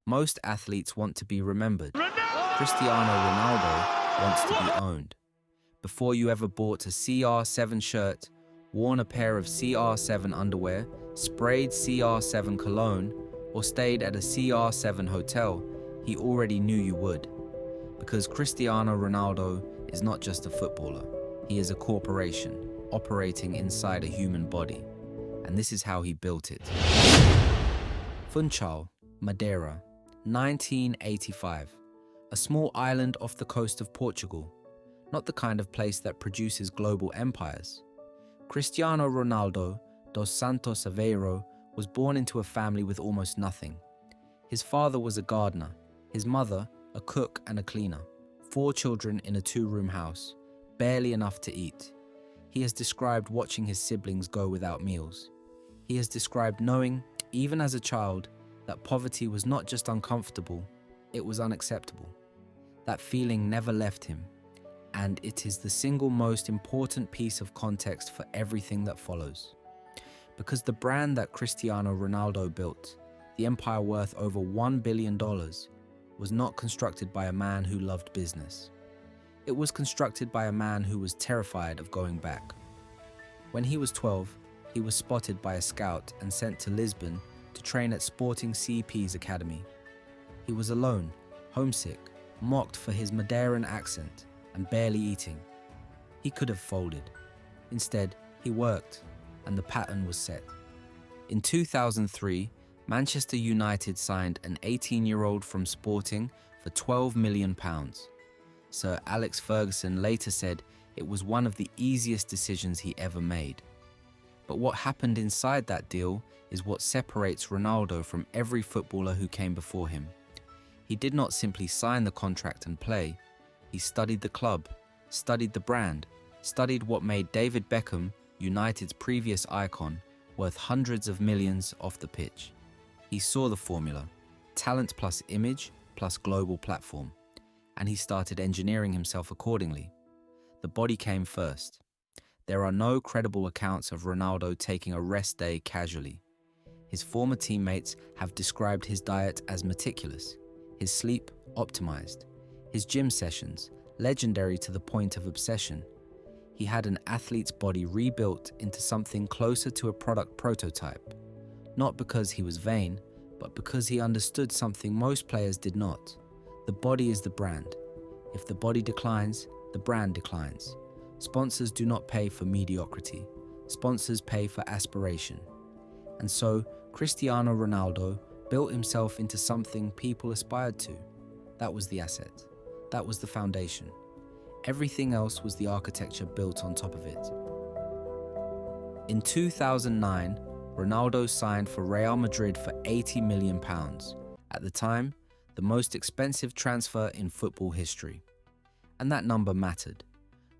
Most athletes want to be remembered. Cristiano Ronaldo wants to be owned. Before you ever bought a CR7 shirt, worn a pair of CR7 underwear, sprayed CR7 cologne, or stayed at a CR7 hotel, he already knew you would. Because Cristiano Ronaldo is not just a footballer, he is a corporation operating inside a human body. And this is how he built it. Funchal, Madeira, 1985. A small island off the coast of Portugal. Not the kind of place that produces global empires. Cristiano Ronaldo dos Santos Aveiro was born into a family with almost nothing. His father was a gardener, his mother a cook and a cleaner. 4 children in a 2-room house, barely enough to eat. He has described watching his siblings go without meals. He has described knowing, even as a child, that poverty was not just uncomfortable, it was unacceptable. That feeling never left him, and it is the single most important piece of context for everything that follows. Because the brand that Cristiano Ronaldo built, the empire worth over $1 billion, was not constructed by a man who loved business. It was constructed by a man who was terrified of going back. When he was 12, he was spotted by a scout and sent to Lisbon to train at Sporting CP's academy. He was alone, homesick, mocked for his Madeiran accent, and barely eating. He could have folded. Instead, he worked, and the pattern was set. In 2003, Manchester United signed an 18-year-old from Sporting for £12 million. Sir Alex Ferguson later said it was one of the easiest decisions he ever made. But what happened inside that deal is what separates Ronaldo from every footballer who came before him. He did not simply sign the contract and play. He studied the club, studied the brand, studied what made David Beckham, United's previous icon, worth hundreds of millions off the pitch. He saw the formula, talent plus image plus global platform, and he started engineering himself accordingly. The body came first. There are no credible accounts of Ronaldo taking a rest day casually. His former teammates have described his diet as meticulous, his sleep optimized, his gym sessions legendary to the point of obsession. He had an athlete's body rebuilt into something closer to a product prototype, not because he was vain, but because he understood something most players did not. The body is the brand. If the body declines, the brand declines. Sponsors do not pay for mediocrity. Sponsors pay for aspiration. And so, Cristiano Ronaldo built himself into something people aspired to. That was the asset. That was the foundation. Everything else was the architecture built on top of it. In 2009, Ronaldo signed for Real Madrid for £80 million. At the time, the most expensive transfer in football history. And that number mattered,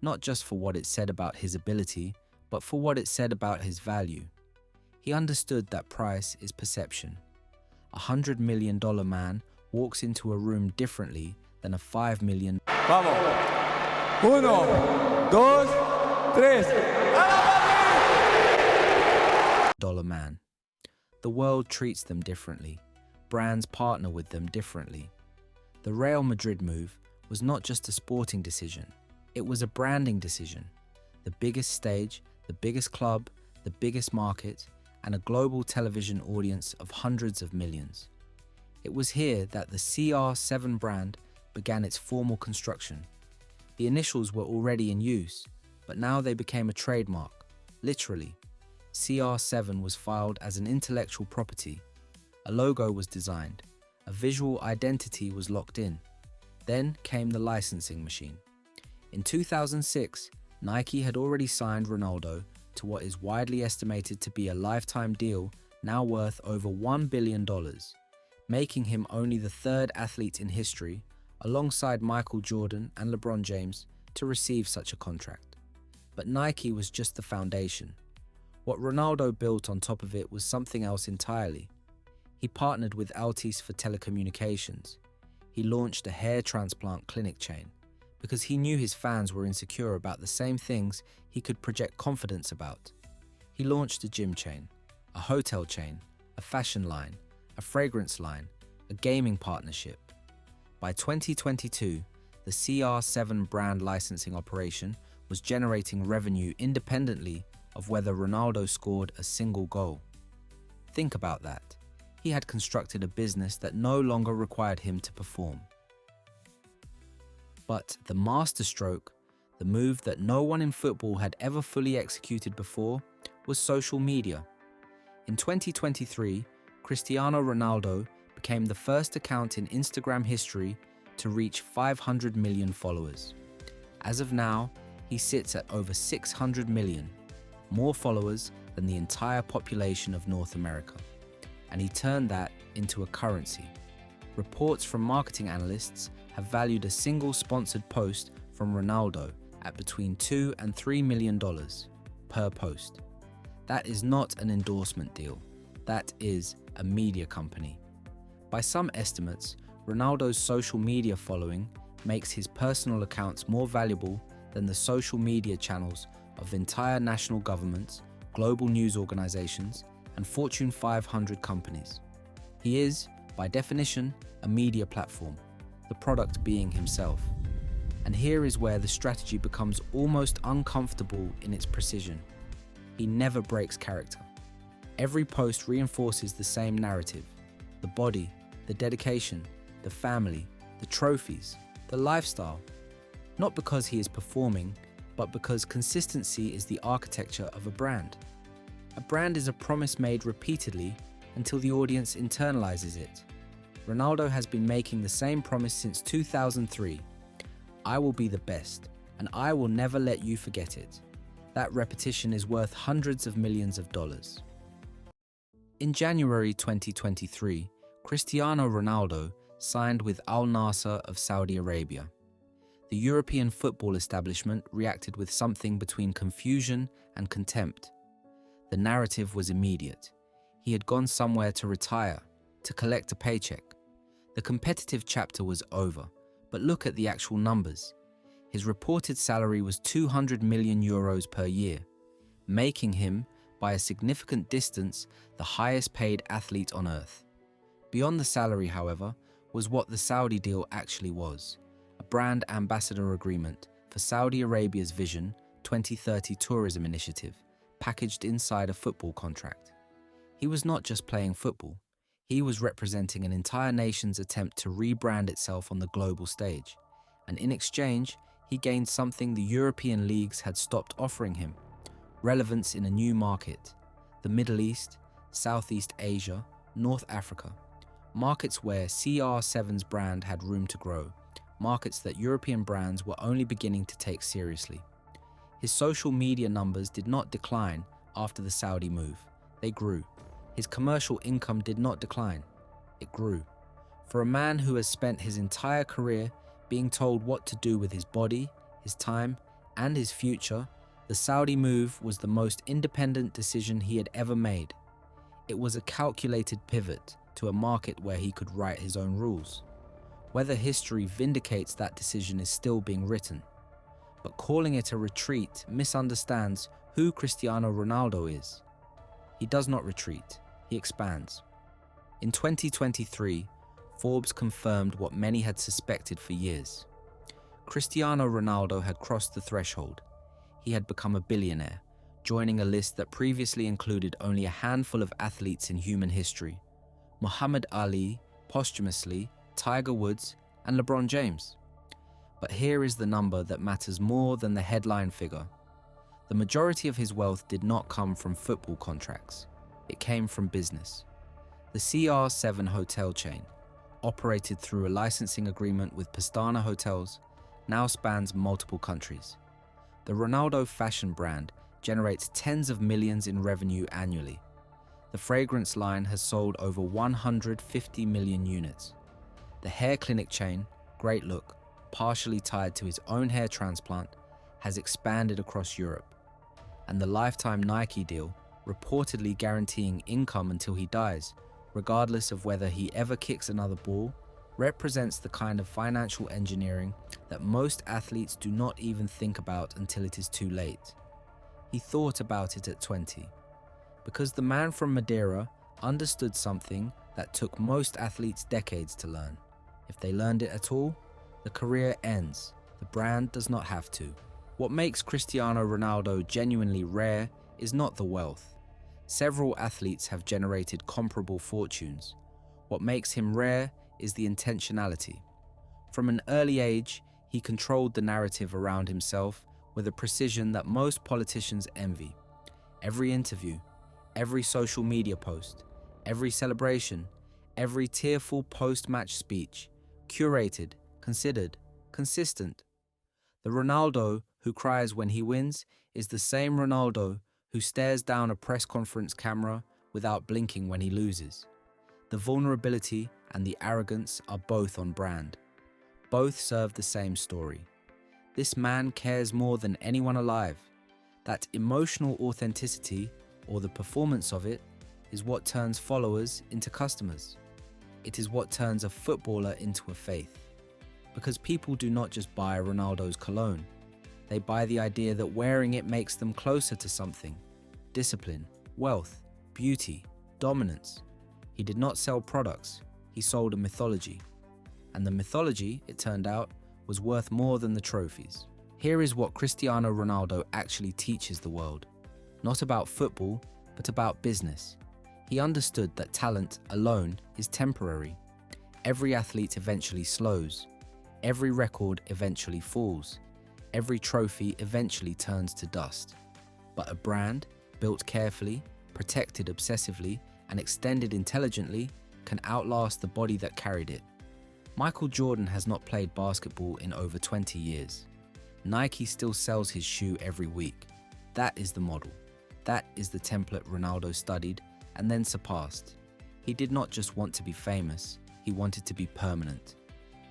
not just for what it said about his ability, but for what it said about his value. He understood that price is perception. A $100 million man walks into a room differently than a $5 million dollar man. The world treats them differently. Brands partner with them differently. The Real Madrid move was not just a sporting decision. It was a branding decision. The biggest stage, the biggest club, the biggest market, and a global television audience of hundreds of millions. It was here that the CR7 brand began its formal construction. The initials were already in use, but now they became a trademark, literally. CR7 was filed as an intellectual property. A logo was designed. A visual identity was locked in. Then came the licensing machine. In 2006, Nike had already signed Ronaldo to what is widely estimated to be a lifetime deal now worth over $1 billion, making him only the 3rd athlete in history, alongside Michael Jordan and LeBron James, to receive such a contract. But Nike was just the foundation. What Ronaldo built on top of it was something else entirely. He partnered with Altice for telecommunications. He launched a hair transplant clinic chain because he knew his fans were insecure about the same things he could project confidence about. He launched a gym chain, a hotel chain, a fashion line, a fragrance line, a gaming partnership. By 2022, the CR7 brand licensing operation was generating revenue independently of whether Ronaldo scored a single goal. Think about that. He had constructed a business that no longer required him to perform. But the masterstroke, the move that no one in football had ever fully executed before, was social media. In 2023, Cristiano Ronaldo became the first account in Instagram history to reach 500 million followers. As of now, he sits at over 600 million, more followers than the entire population of North America. And he turned that into a currency. Reports from marketing analysts have valued a single sponsored post from Ronaldo at between $2 and $3 million per post. That is not an endorsement deal. That is a media company. By some estimates, Ronaldo's social media following makes his personal accounts more valuable than the social media channels of entire national governments, global news organizations, and Fortune 500 companies. He is, by definition, a media platform, the product being himself. And here is where the strategy becomes almost uncomfortable in its precision. He never breaks character. Every post reinforces the same narrative: the body, the dedication, the family, the trophies, the lifestyle. Not because he is performing, but because consistency is the architecture of a brand. A brand is a promise made repeatedly until the audience internalizes it. Ronaldo has been making the same promise since 2003. I will be the best, and I will never let you forget it. That repetition is worth hundreds of millions of dollars. In January 2023, Cristiano Ronaldo signed with Al Nassr of Saudi Arabia. The European football establishment reacted with something between confusion and contempt. The narrative was immediate. He had gone somewhere to retire, to collect a paycheck. The competitive chapter was over, but look at the actual numbers. His reported salary was 200 million euros per year, making him, by a significant distance, the highest paid athlete on earth. Beyond the salary, however, was what the Saudi deal actually was: a brand ambassador agreement for Saudi Arabia's Vision 2030 tourism initiative, packaged inside a football contract. He was not just playing football, he was representing an entire nation's attempt to rebrand itself on the global stage, and in exchange, he gained something the European leagues had stopped offering him: relevance in a new market: the Middle East, Southeast Asia, North Africa, markets where CR7's brand had room to grow, markets that European brands were only beginning to take seriously. His social media numbers did not decline after the Saudi move, they grew. His commercial income did not decline, it grew. For a man who has spent his entire career being told what to do with his body, his time, and his future, the Saudi move was the most independent decision he had ever made. It was a calculated pivot to a market where he could write his own rules. Whether history vindicates that decision is still being written. But calling it a retreat misunderstands who Cristiano Ronaldo is. He does not retreat, he expands. In 2023, Forbes confirmed what many had suspected for years. Cristiano Ronaldo had crossed the threshold. He had become a billionaire, joining a list that previously included only a handful of athletes in human history: Muhammad Ali, posthumously, Tiger Woods, and LeBron James. But here is the number that matters more than the headline figure. The majority of his wealth did not come from football contracts. It came from business. The CR7 hotel chain, operated through a licensing agreement with Pastana Hotels, now spans multiple countries. The Ronaldo fashion brand generates tens of millions in revenue annually. The fragrance line has sold over 150 million units. The hair clinic chain, Great Look, partially tied to his own hair transplant, has expanded across Europe. And the lifetime Nike deal, reportedly guaranteeing income until he dies, regardless of whether he ever kicks another ball, represents the kind of financial engineering that most athletes do not even think about until it is too late. He thought about it at 20, because the man from Madeira understood something that took most athletes decades to learn. If they learned it at all, the career ends. The brand does not have to. What makes Cristiano Ronaldo genuinely rare is not the wealth. Several athletes have generated comparable fortunes. What makes him rare is the intentionality. From an early age, he controlled the narrative around himself with a precision that most politicians envy. Every interview, every social media post, every celebration, every tearful post-match speech, curated, considered, consistent. The Ronaldo who cries when he wins is the same Ronaldo who stares down a press conference camera without blinking when he loses. The vulnerability and the arrogance are both on brand. Both serve the same story. This man cares more than anyone alive. That emotional authenticity, or the performance of it, is what turns followers into customers. It is what turns a footballer into a faith. Because people do not just buy Ronaldo's cologne. They buy the idea that wearing it makes them closer to something. Discipline, wealth, beauty, dominance. He did not sell products, he sold a mythology. And the mythology, it turned out, was worth more than the trophies. Here is what Cristiano Ronaldo actually teaches the world. Not about football, but about business. He understood that talent alone is temporary. Every athlete eventually slows. Every record eventually falls. Every trophy eventually turns to dust. But a brand, built carefully, protected obsessively, and extended intelligently, can outlast the body that carried it. Michael Jordan has not played basketball in over 20 years. Nike still sells his shoe every week. That is the model. That is the template Ronaldo studied and then surpassed. He did not just want to be famous, he wanted to be permanent.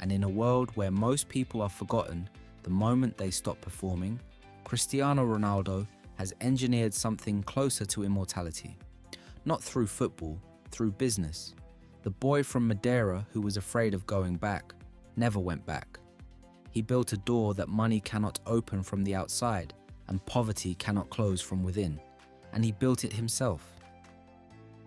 And in a world where most people are forgotten the moment they stop performing, Cristiano Ronaldo has engineered something closer to immortality. Not through football, through business. The boy from Madeira who was afraid of going back never went back. He built a door that money cannot open from the outside and poverty cannot close from within. And he built it himself.